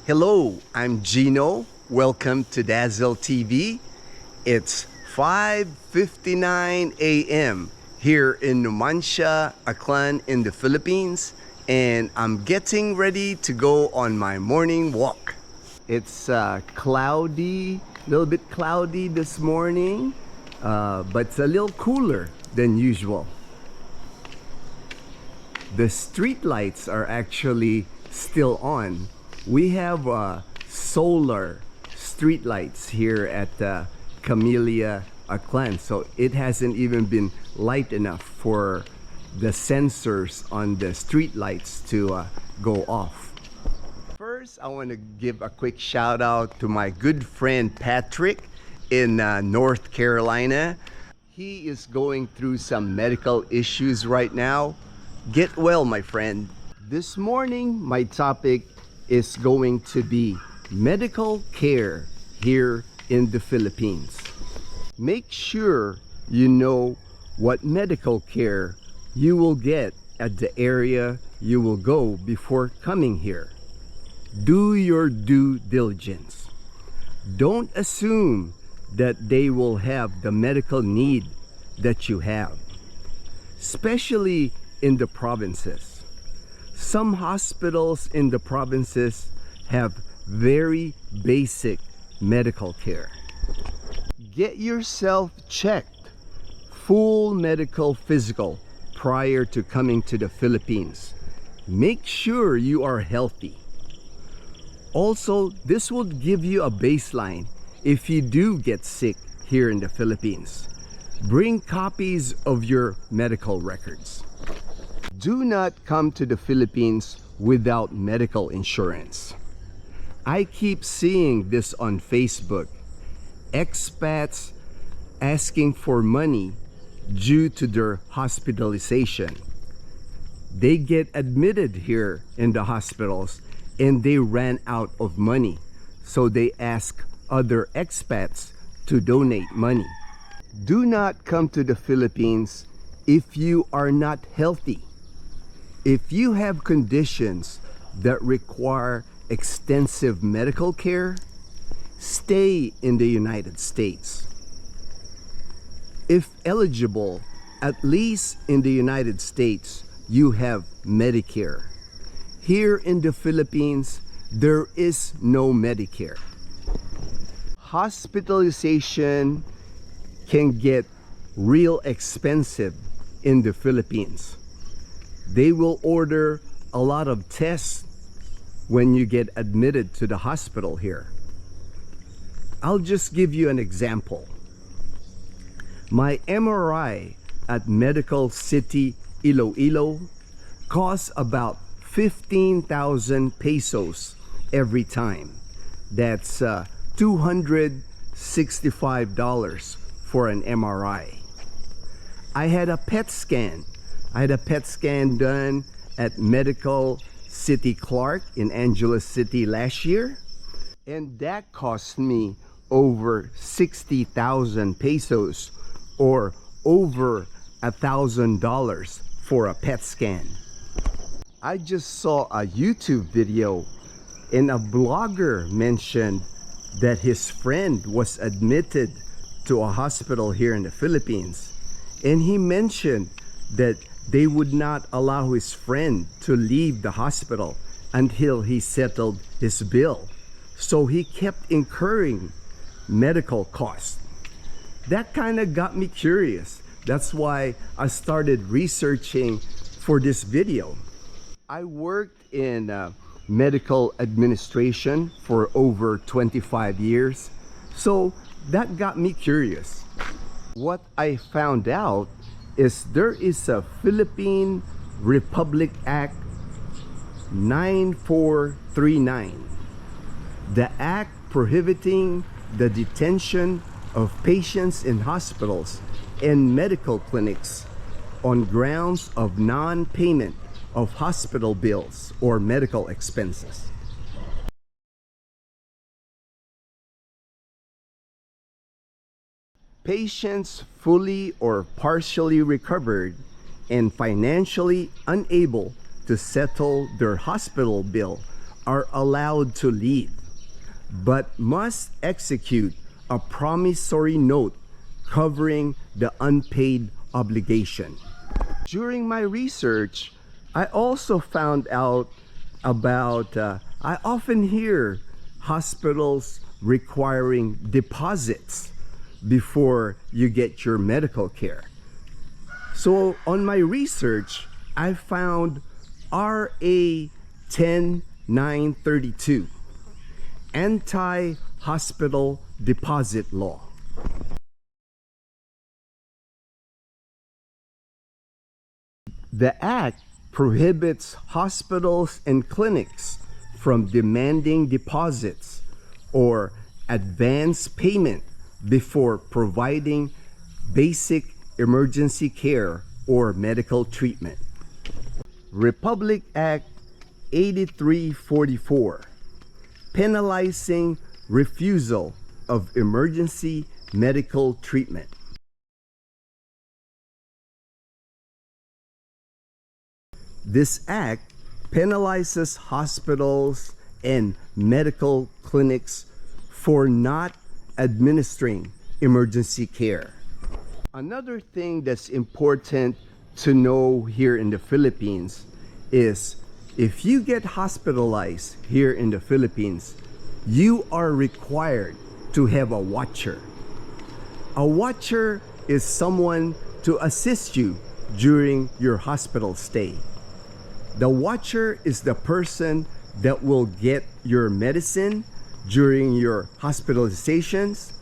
Hello, I'm Gino. Welcome to Dazzle TV. It's 5:59 a.m. here in Numancia, Aklan in the Philippines, and I'm getting ready to go on my morning walk. It's cloudy, a little bit cloudy this morning, but it's a little cooler than usual. The street lights are actually still on. We have solar street lights here at Camellia Aklan, so it hasn't even been light enough for the sensors on the street lights to go off. First, I want to give a quick shout out to my good friend Patrick in North Carolina. He is going through some medical issues right now. Get well, my friend. This morning, my topic is going to be medical care here in the Philippines. Make sure you know what medical care you will get at the area you will go before coming here. Do your due diligence. Don't assume that they will have the medical need that you have, especially in the provinces. Some hospitals in the provinces have very basic medical care. Get yourself checked, full medical physical prior to coming to the Philippines. Make sure you are healthy. Also, this will give you a baseline if you do get sick here in the Philippines. Bring copies of your medical records. Do not come to the Philippines without medical insurance. I keep seeing this on Facebook. Expats asking for money due to their hospitalization. They get admitted here in the hospitals and they ran out of money. So they ask other expats to donate money. Do not come to the Philippines if you are not healthy. If you have conditions that require extensive medical care, stay in the United States. If eligible, at least in the United States, you have Medicare. Here in the Philippines, there is no Medicare. Hospitalization can get real expensive in the Philippines. They will order a lot of tests when you get admitted to the hospital here. I'll just give you an example. My MRI at Medical City Iloilo costs about 15,000 pesos every time. That's $265 for an MRI. I had a PET scan done at Medical City Clark in Angeles City last year, and that cost me over 60,000 pesos or over $1,000 for a PET scan. I just saw a YouTube video and a blogger mentioned that his friend was admitted to a hospital here in the Philippines, and he mentioned that they would not allow his friend to leave the hospital until he settled his bill. So he kept incurring medical costs. That kind of got me curious. That's why I started researching for this video. I worked in medical administration for over 25 years. So that got me curious. What I found out is there is a Philippine Republic Act 9439. The act prohibiting the detention of patients in hospitals and medical clinics on grounds of non-payment of hospital bills or medical expenses. Patients fully or partially recovered and financially unable to settle their hospital bill are allowed to leave, but must execute a promissory note covering the unpaid obligation. During my research, I also found out about, I often hear hospitals requiring deposits before you get your medical care. So on my research, I found RA 10932, Anti-Hospital Deposit Law. The act prohibits hospitals and clinics from demanding deposits or advance payment before providing basic emergency care or medical treatment. Republic Act 8344, penalizing refusal of emergency medical treatment. This act penalizes hospitals and medical clinics for not administering emergency care. Another thing that's important to know here in the Philippines is if you get hospitalized here in the Philippines, you are required to have a watcher. A watcher is someone to assist you during your hospital stay. The watcher is the person that will get your medicine during your hospitalizations.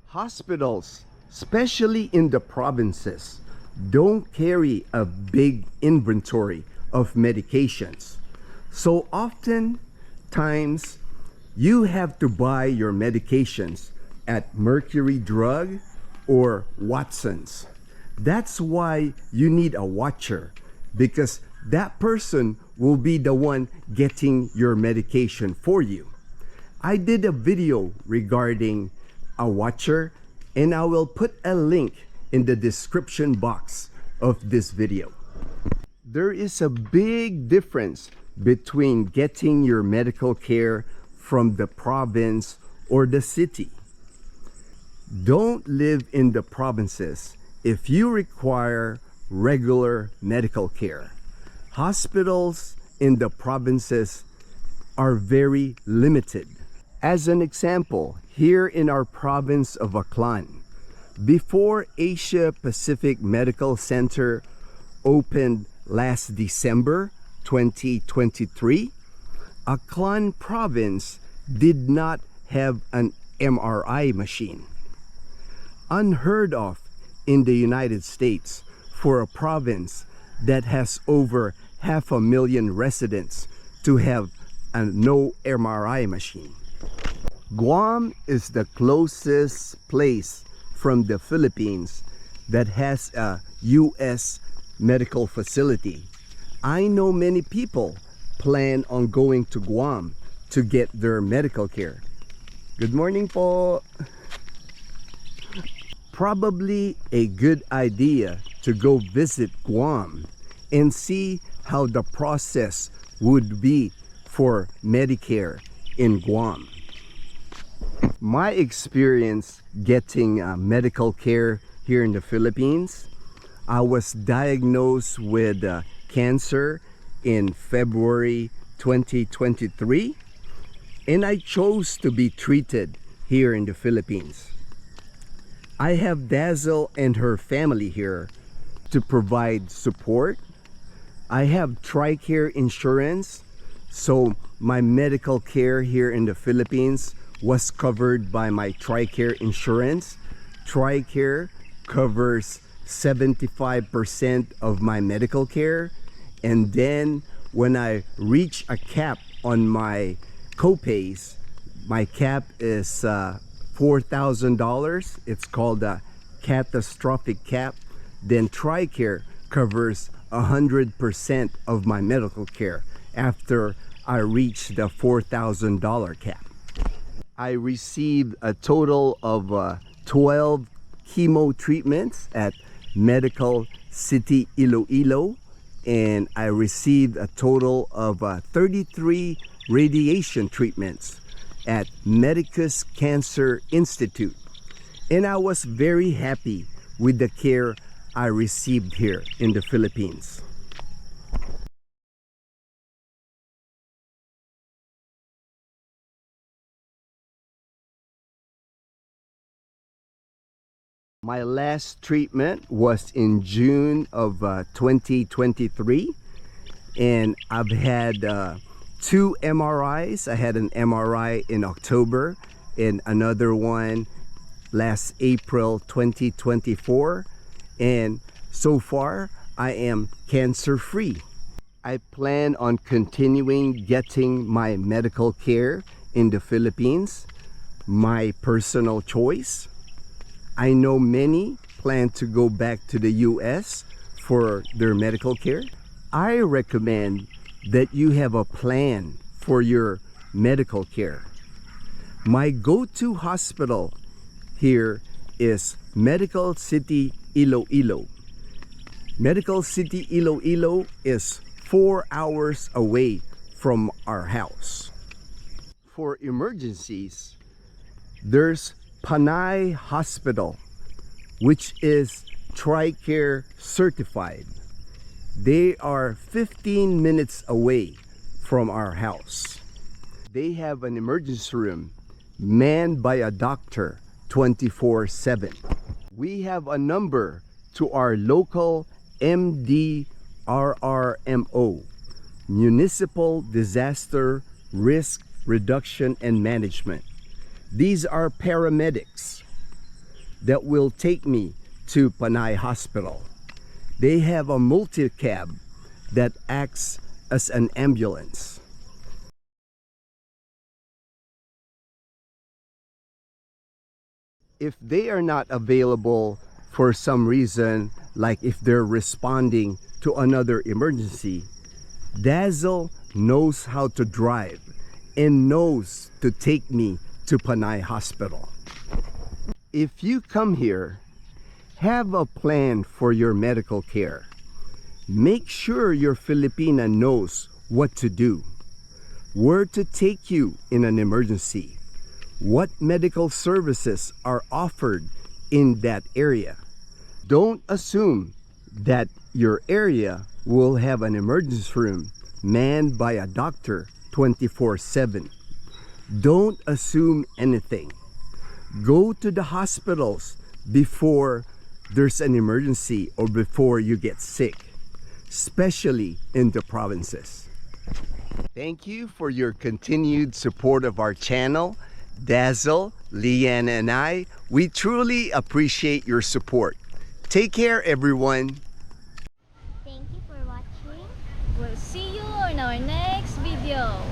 Hospitals, especially in the provinces, don't carry a big inventory of medications. So oftentimes, you have to buy your medications at Mercury Drug or Watson's. That's why you need a watcher, because that person will be the one getting your medication for you. I did a video regarding a watcher, and I will put a link in the description box of this video. There is a big difference between getting your medical care from the province or the city. Don't live in the provinces if you require regular medical care. Hospitals in the provinces are very limited. As an example, here in our province of Aklan, before Asia Pacific Medical Center opened last December 2023, Aklan province did not have an MRI machine. Unheard of in the United States for a province that has over 500,000 residents to have no MRI machine. Guam is the closest place from the Philippines that has a U.S. medical facility. I know many people plan on going to Guam to get their medical care. Good morning po. Probably a good idea to go visit Guam and see how the process would be for Medicare in Guam. My experience getting medical care here in the Philippines, I was diagnosed with cancer in February 2023, and I chose to be treated here in the Philippines. I have Dazzle and her family here to provide support. I have TRICARE insurance, so my medical care here in the Philippines was covered by my TRICARE insurance. TRICARE covers 75% of my medical care, and then when I reach a cap on my copays, my cap is $4,000. It's called a catastrophic cap. Then TRICARE covers 100% of my medical care after I reach the $4,000 cap. I received a total of 12 chemo treatments at Medical City Iloilo, and I received a total of 33 radiation treatments at Medicus Cancer Institute. And I was very happy with the care I received here in the Philippines. My last treatment was in June of 2023, and I've had 2 MRIs. I had an MRI in October and another one last April 2024, and so far I am cancer free. I plan on continuing getting my medical care in the Philippines, my personal choice. I know many plan to go back to the US for their medical care. I recommend that you have a plan for your medical care. My go-to hospital here is Medical City Iloilo. Medical City Iloilo is 4 hours away from our house. For emergencies, there's Panay Hospital, which is TRICARE certified. They are 15 minutes away from our house. They have an emergency room manned by a doctor 24/7. We have a number to our local MDRRMO, Municipal Disaster Risk Reduction and Management. These are paramedics that will take me to Panay Hospital. They have a multi-cab that acts as an ambulance. If they are not available for some reason, like if they're responding to another emergency, Dazzle knows how to drive and knows to take me to Panay Hospital. If you come here, have a plan for your medical care. Make sure your Filipina knows what to do, where to take you in an emergency, what medical services are offered in that area. Don't assume that your area will have an emergency room manned by a doctor 24/7. Don't assume anything. Go to the hospitals before there's an emergency or before you get sick, especially in the provinces. Thank you for your continued support of our channel. Dazzle, Leanna, and I, we truly appreciate your support. Take care, everyone. Thank you for watching. We'll see you in our next video.